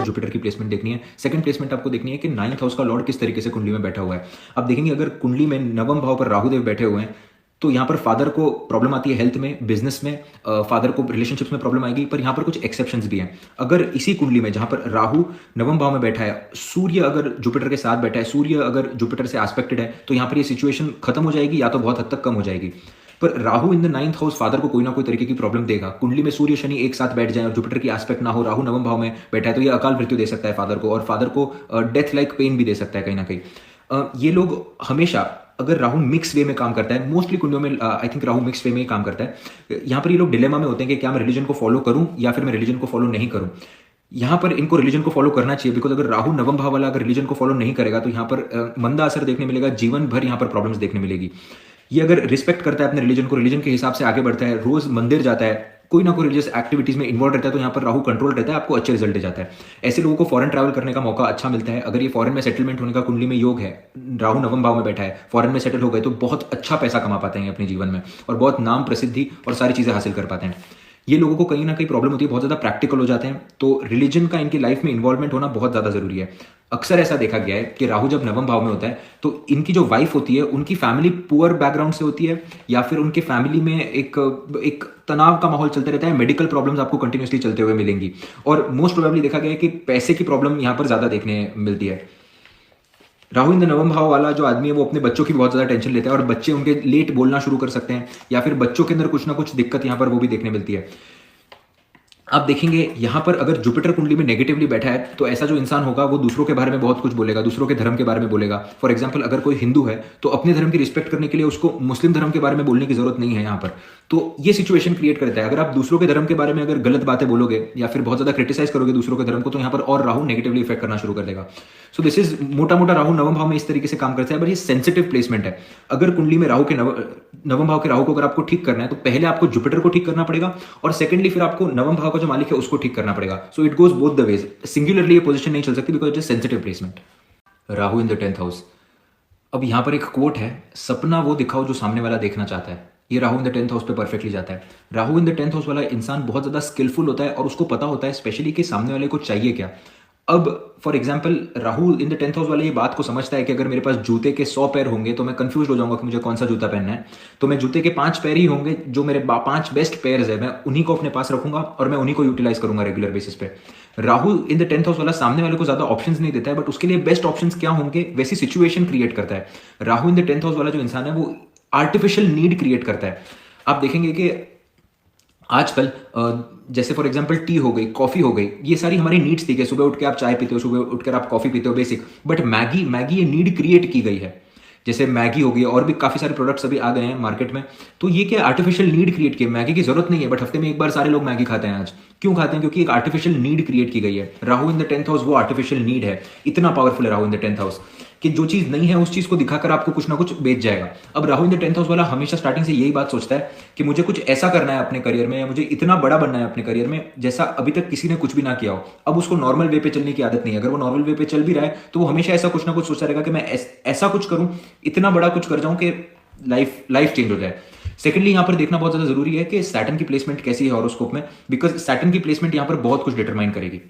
Jupiter की placement देखनी है। सेकंड प्लेसमेंट आपको देखनी है कि 9th हाउस का लॉर्ड किस तरीके से कुंडली में बैठा हुआ है। अब देखेंगे अगर कुंडली में नवम भाव पर राहु देव बैठे हुए हैं तो यहाँ पर फादर को प्रॉब्लम आती है हेल्थ में, बिजनेस में, फादर को रिलेशनशिप्स में प्रॉब्लम आएगी। पर यहाँ पर कुछ एक्सेप्शंस भी हैं। अगर इसी कुंडली में जहाँ पर राहु नवम भाव में बैठा है, सूर्य अगर जुपिटर के साथ बैठा है, सूर्य अगर जुपिटर से एस्पेक्टेड है, तो यहाँ पर ये सिचुएशन खत्म हो जाएगी या तो बहुत हद तक कम हो जाएगी। पर Rahu in the 9th house father को कोई ना कोई तरीके की प्रॉब्लम देगा। कुंडली में सूर्य शनि एक साथ बैठ जाए और जुपिटर की एस्पेक्ट ना हो, राहु नवम भाव में बैठा है, तो ये अकाल मृत्यु दे सकता है फादर को, और फादर को डेथ लाइक पेन भी दे सकता है कहीं ना कहीं। ये लोग हमेशा, अगर राहु मिक्स वे में काम करता है, मोस्टली कुंडलियों में आई थिंक राहु मिक्स वे में ही काम करता है, यहाँ पर ये लोग डिलेमा में होते हैं कि क्या मैं रिलीजन को फॉलो करूं या फिर मैं रिलीजन को फॉलो नहीं करूं। यहाँ पर इनको रिलीजन को फॉलो करना चाहिए, बिकॉज अगर राहु नवम भाव वाला अगर रिलीजन को फॉलो नहीं करेगा तो यहाँ पर मंदा असर देखने मिलेगा, जीवन भर यहाँ पर प्रॉब्लम्स देखने मिलेगी। ये अगर रिस्पेक्ट करता है अपने रिलीजन को, रिलीजन के हिसाब से आगे बढ़ता है, रोज मंदिर जाता है, कोई ना कोई रिलीजियस एक्टिविटीज में इन्वॉल्व रहता है, तो यहाँ पर राहु कंट्रोल रहता है, आपको अच्छे रिजल्ट दे जाता है। ऐसे लोगों को फॉरेन ट्रैवल करने का मौका अच्छा मिलता है। अगर ये फॉरेन में सेटलमेंट होने का कुंडली में योग है, राहु नवम भाव में बैठा है, फॉरेन में सेटल हो गए, तो बहुत अच्छा पैसा कमा पाते हैं अपने जीवन में और बहुत नाम, प्रसिद्धि और सारी चीजें हासिल कर पाते हैं। ये लोगों को कहीं ना कहीं प्रॉब्लम होती है, बहुत ज़्यादा प्रैक्टिकल हो जाते हैं, तो रिलीजन का इनकी लाइफ में इन्वॉल्वमेंट होना बहुत ज़्यादा जरूरी है। अक्सर ऐसा देखा गया है कि राहु जब नवम भाव में होता है तो इनकी जो वाइफ होती है उनकी फैमिली पुअर बैकग्राउंड से होती है, या फिर उनके फैमिली में एक तनाव का माहौल चलता रहता है, मेडिकल प्रॉब्लम्स आपको कंटिन्यूसली चलते हुए मिलेंगी, और मोस्ट प्रोबेबली देखा गया है कि पैसे की प्रॉब्लम यहाँ पर ज़्यादा देखने मिलती है। राहु इन द नवम भाव वाला जो आदमी है वो अपने बच्चों की बहुत ज्यादा टेंशन लेता है, और बच्चे उनके लेट बोलना शुरू कर सकते हैं, या फिर बच्चों के अंदर कुछ ना कुछ दिक्कत यहाँ पर वो भी देखने मिलती है। आप देखेंगे यहां पर अगर जुपिटर कुंडली में नेगेटिवली बैठा है तो ऐसा जो इंसान होगा वो दूसरों के बारे में बहुत कुछ बोलेगा, दूसरों के धर्म के बारे में बोलेगा। फॉर एग्जांपल अगर कोई हिंदू है तो अपने धर्म की रिस्पेक्ट करने के लिए उसको मुस्लिम धर्म के बारे में बोलने की जरूरत नहीं है यहाँ पर। तो ये सिचुएशन क्रिएट करता है। अगर आप दूसरों के धर्म के बारे में अगर गलत बातें बोलोगे या फिर बहुत ज्यादा क्रिटिसाइज करोगे दूसरों के धर्म को, तो यहाँ पर और राहु नेगेटिवली इफेक्ट करना शुरू कर देगा। सो दिस इज मोटा मोटा राहु नवम भाव में इस तरीके से काम करता है, बट ये सेंसिटिव प्लेसमेंट है। अगर कुंडली में राहु के नवम भाव के राहु को अगर आपको ठीक करना है तो पहले आपको जुपिटर को ठीक करना पड़ेगा, और सेकंडली फिर आपको नवम भाव का जो मालिक है उसको ठीक करना पड़ेगा। So it goes both the ways. Singularly ये पोजीशन नहीं चल सकती because it is sensitive placement. Rahu in the 10th house. अब यहां पर एक कोट है, सपना वो दिखाओ जो सामने वाला देखना चाहता है। ये Rahu in the 10th house पे परफेक्टली जाता है। Rahu in the 10th house वाला इंसान बहुत ज्यादा स्किलफुल होता है और उसको पता होता है स्पेशली कि सामने वाले को चाहिए क्या। अब for example Rahu in the 10th house वाले ये बात को समझता है कि अगर मेरे पास जूते के 100 पैर होंगे तो मैं कंफ्यूज हो जाऊंगा कि मुझे कौन सा जूता पहनना है, तो मैं जूते के 5 पैर ही होंगे जो मेरे 5 बेस्ट पेयर्स है, मैं उन्हीं को अपने पास रखूंगा और मैं उन्हीं को यूटिलाइज करूंगा रेगुलर बेसिस पे। Rahu in the 10th house वाला सामने वाले को ज्यादा ऑप्शंस नहीं देता है, बट उसके लिए बेस्ट ऑप्शंस क्या होंगे वैसी सिचुएशन क्रिएट करता है। Rahu in the 10th house वाला जो इंसान है वो आर्टिफिशियल नीड क्रिएट करता है। आप देखेंगे कि आजकल जैसे फॉर एग्जांपल टी हो गई, कॉफी हो गई, ये सारी हमारी नीड्स थी कि सुबह उठ के आप चाय पीते हो, सुबह उठकर आप कॉफी पीते हो, बेसिक। बट मैगी ये नीड क्रिएट की गई है। जैसे मैगी हो गई और भी काफी सारे प्रोडक्ट्स अभी आ गए हैं मार्केट में, तो ये क्या आर्टिफिशियल नीड क्रिएट की। मैगी की जरूरत नहीं है, बट हफ्ते में एक बार सारे लोग मैगी खाते हैं। आज क्यों खाते हैं? क्योंकि एक आर्टिफिशियल नीड क्रिएट की गई है। Rahu in the 10th house वो आर्टिफिशियल नीड है। इतना पावरफुल है Rahu in the 10th house कि जो चीज नहीं है उस चीज को दिखाकर आपको कुछ ना कुछ बेच जाएगा। अब Rahu in the 10th house वाला हमेशा स्टार्टिंग से यही बात सोचता है कि मुझे कुछ ऐसा करना है अपने करियर में, या मुझे इतना बड़ा बनना है अपने करियर में जैसा अभी तक किसी ने कुछ भी ना किया हो। अब उसको नॉर्मल वे पे चलने की आदत नहीं है। अगर वो नॉर्मल वे पे चल भी रहा है तो वो हमेशा ऐसा कुछ ना कुछ सोचता रहेगा कि मैं ऐसा कुछ करूं, इतना बड़ा कुछ कर जाऊं कि लाइफ चेंज हो जाए। सेकंडली यहां पर देखना बहुत ज्यादा जरूरी है कि सैटर्न की प्लेसमेंट कैसी है हॉरोस्कोप में, बिकॉज सैटर्न की प्लेसमेंट यहां पर बहुत कुछ डिटरमाइन करेगी।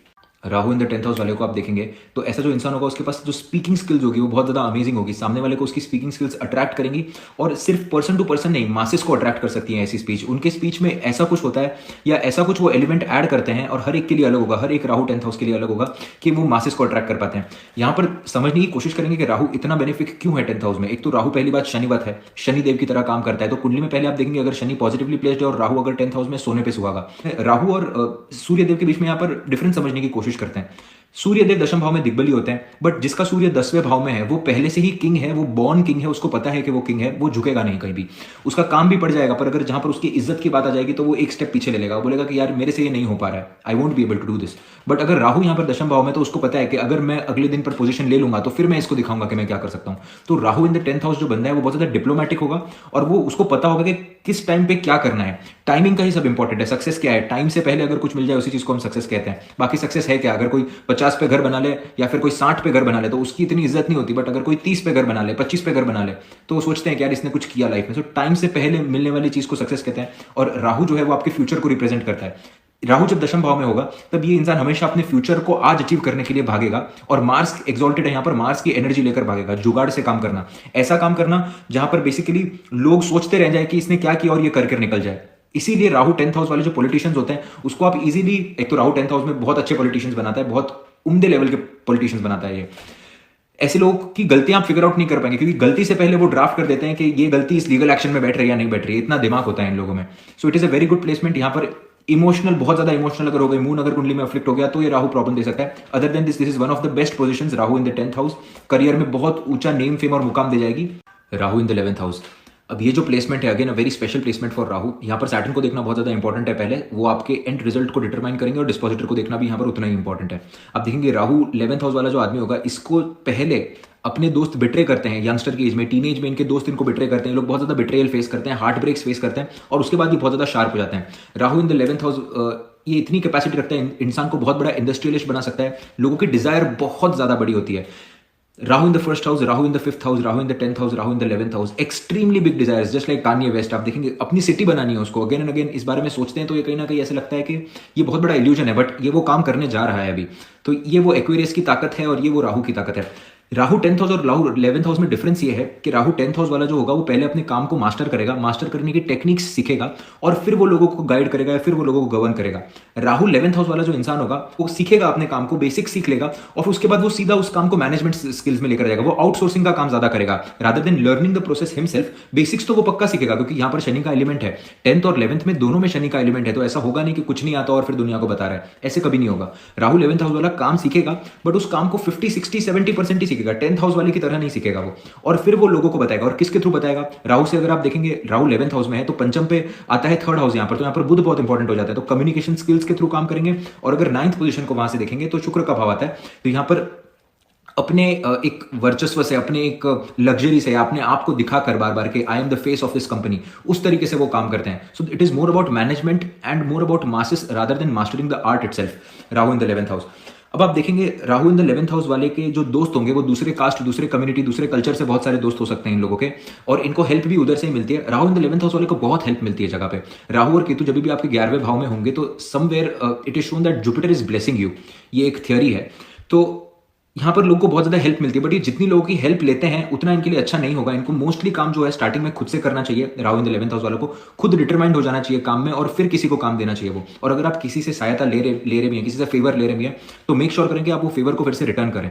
Rahu in the 10th house वाले को आप देखेंगे तो ऐसा जो इंसान होगा उसके पास जो स्पीकिंग स्किल्स होगी वो बहुत ज्यादा अमेजिंग होगी। सामने वाले को उसकी स्पीकिंग स्किल्स अट्रैक्ट करेंगी, और सिर्फ पर्सन टू पर्सन नहीं, मासेस को अट्रैक्ट कर सकती है ऐसी स्पीच। उनके स्पीच में ऐसा कुछ होता है या ऐसा कुछ वो एलिमेंट ऐड करते हैं, और हर एक के लिए अलग होगा, हर एक राहु 10th हाउस के लिए अलग होगा कि वो मासेस को अट्रैक्ट कर पाते हैं। यहां पर समझने की कोशिश करेंगे कि राहु इतना बेनिफिट क्यों है 10th हाउस में। एक तो राहु पहली बात शनिवत है, शनिदेव की तरह काम करता है, तो कुंडली में पहले आप देखेंगे अगर शनि पॉजिटिवली प्लेस्ड है और राहु अगर 10th हाउस में सोने पे सुहागा। राहु और सूर्यदेव के बीच में यहाँ पर डिफरेंस समझने की कोशिश करते हैं। सूर्यदेव दशम भाव में दिग्बली होते हैं, बट जिसका सूर्य 10वें भाव में है वो पहले से ही किंग है, वो बॉर्न किंग है, उसको पता है कि वो किंग है, वो झुकेगा नहीं कहीं भी। उसका काम भी पड़ जाएगा, पर अगर जहां पर उसकी इज्जत की बात आ जाएगी तो वो एक स्टेप पीछे ले लेगा, वो बोलेगा कि यार मेरे से ये नहीं हो पा रहा है, I won't be able to do this. But अगर राहु यहाँ पर दशम भाव में तो उसको पता है कि अगर मैं अगले दिन पर पोजीशन ले लूंगा तो फिर मैं इसको दिखाऊंगा कि मैं क्या कर सकता हूं। तो Rahu in the 10th house जो बंदा है वो बहुत ज्यादा डिप्लोमेटिक होगा, और वो उसको पता होगा कि किस टाइम पे क्या करना है। टाइमिंग का ही सब इंपॉर्टेंट है। सक्सेस क्या है? टाइम से पहले अगर कुछ मिल जाए उसी चीज को हम सक्सेस कहते हैं। बाकी सक्सेस है क्या? अगर कोई 50 पे घर बना ले या फिर कोई 60 पे घर बना ले तो उसकी इतनी इज्जत नहीं होती, बट अगर कोई 30 पे घर बना ले, 25 पे घर बना ले तो वो सोचते हैं कि यार इसने कुछ किया लाइफ में। सो टाइम से पहले मिलने वाली चीज को सक्सेस कहते हैं, और राहु जो है वो आपके फ्यूचर को रिप्रेजेंट करता है। राहु जब दशम भाव में होगा तब ये इंसान हमेशा अपने फ्यूचर को आज अचीव करने के लिए भागेगा, और मार्स एक्सॉल्टेड है, यहां पर मार्स की एनर्जी लेकर भागेगा, जुगाड़ से काम करना, ऐसा काम करना जहां पर बेसिकली लोग सोचते रह जाए कि इसने क्या किया और ये करके निकल जाए। इसीलिए राहु 10th हाउस वाले जो पॉलिटिशियंस होते हैं उसको आप इजीली, एक तो राहु 10th हाउस में बहुत अच्छे पॉलिटिशियंस बनाता है, बहुत उम्दे लेवल के पॉलिटिशियंस बनाता है ये। ऐसे लोगों की गलतियां आप फिगर आउट नहीं कर पाएंगे, क्योंकि गलती से पहले वो ड्राफ्ट कर देते हैं कि ये गलती इस लीगल एक्शन में बैठ रही है या नहीं बैठ रही है, इतना दिमाग होता है इन लोगों में। So it is a very good placement. यहाँ पर इमोशनल, बहुत ज्यादा इमोशनल अगर हो गए, मून अगर कुंडली में अफ्लिक्ट हो गया तो ये राहु प्रॉब्लम दे सकता है। Other than this is one of the best positions, Rahu in the 10th house career में बहुत ऊंचा नेम फेम और मुकाम दे जाएगी। Rahu in the 11th house, अब ये जो प्लेसमेंट है again a very special placement for Rahu. यहाँ पर सैटर्न को देखना बहुत ज्यादा इंपॉर्टेंट है, पहले वो आपके एंड रिजल्ट को डिटरमाइन करेंगे, और डिस्पोजिटर को देखना भी यहाँ पर उतना ही इंपॉर्टेंट है। आप देखेंगे राहु 11th हाउस वाला जो आदमी होगा, इसको पहले अपने दोस्त बिट्रे करते हैं यंगस्टर की एज में, टीनेज में इनके दोस्त इनको बिट्रे करते हैं, लोग बहुत ज्यादा बिट्रेयल फेस करते हैं, हार्ट ब्रेक्स फेस करते हैं, और उसके बाद ये बहुत ज्यादा शार्प हो जाते हैं। Rahu in the 11th house ये इतनी कैपेसिटी रखता है, इंसान को बहुत बड़ा इंडस्ट्रियलिस्ट बना सकता है, लोगों की डिजायर बहुत ज्यादा बड़ी होती है। Rahu in the 1st house, Rahu in the 5th house, Rahu in the 10th house, Rahu in the 11th house, extremely big desires, just like Kanye West. आप देखेंगे अपनी सिटी बनानी है उसको, अगेन एंड अगेन इस बारे में सोचते हैं, तो ये कहीं ना कहीं ऐसा लगता है कि ये बहुत बड़ा इल्यूजन है, बट ये वो काम करने जा रहा है अभी। तो ये वो एक्वेरियस की ताकत है और ये वो राहु की ताकत है। राहु 10th हाउस और राहु 11th हाउस में डिफरेंस ये है कि राहु 10th हाउस वाला जो होगा वो पहले अपने काम को मास्टर करेगा, मास्टर करने की टेक्निक्स सीखेगा, और फिर वो लोगों को गाइड करेगा या फिर वो लोगों को गवर्न करेगा। राहु 11th हाउस वाला जो इंसान होगा वो सीखेगा अपने काम को, बेसिक सीख लेगा, और उसके बाद वो सीधा उस काम को मैनेजमेंट स्किल्स में लेकर जाएगा, वो आउटसोर्सिंग का काम ज्यादा करेगा rather than learning the process himself. Basics तो वो पक्का सीखेगा, क्योंकि यहाँ पर शनि का एलिमेंट है, 10th और 11th में दोनों में शनि का एलिमेंट है, तो ऐसा होगा नहीं कि कुछ नहीं आता और फिर दुनिया को बता रहा है, ऐसे कभी नहीं होगा। राहु 11th हाउस वाला काम सीखेगा, बट उस काम को 50, 60, 70% ही सीखेगा, 10th हाउस वाले की तरह नहीं सीखेगा वो, और फिर वो लोगों को बताएगा। और किसके थ्रू बताएगा? राहु से अगर आप देखेंगे, राहु 11th हाउस में है तो पंचम पे आता है 3rd हाउस, यहाँ पर तो यहाँ पर बुध बहुत इंपॉर्टेंट हो जाता है, तो कम्युनिकेशन स्किल्स के थ्रू काम करेंगे। और अगर 9th पोजीशन को वहां से देखेंगे तो शुक्र का भाव आता है, तो यहाँ पर अपने एक वर्चस्व से, अपने एक लग्जरी से, अपने आप को दिखाकर बार बार के I am the face of this company, उस तरीके से वो काम करते हैं। So it is more about management and more about masses rather than mastering the art itself. Rahu in the 11th house. अब आप देखेंगे Rahu in the 11th house वाले के जो दोस्त होंगे वो दूसरे कास्ट, दूसरे कम्युनिटी, दूसरे कल्चर से बहुत सारे दोस्त हो सकते हैं इन लोगों के, और इनको हेल्प भी उधर से ही मिलती है। Rahu in the 11th house वाले को बहुत हेल्प मिलती है जगह पे। राहु और केतु जब भी आपके 11वें भाव में होंगे तो somewhere it is shown that Jupiter is blessing you, ये एक थियरी है। तो यहाँ पर लोगों को बहुत ज्यादा हेल्प मिलती है, बट ये जितनी लोगों की हेल्प लेते हैं उतना इनके लिए अच्छा नहीं होगा। इनको मोस्टली काम जो है स्टार्टिंग में खुद से करना चाहिए। Rahu in the 11th house वालों को खुद डिटरमाइंड हो जाना चाहिए काम में, और फिर किसी को काम देना चाहिए वो। और अगर आप किसी से सहायता ले रहे भी हैं, किसी से फेवर ले रहे भी हैं, तो मेक श्योर करें कि आप वो फेवर को फिर से रिटर्न करें।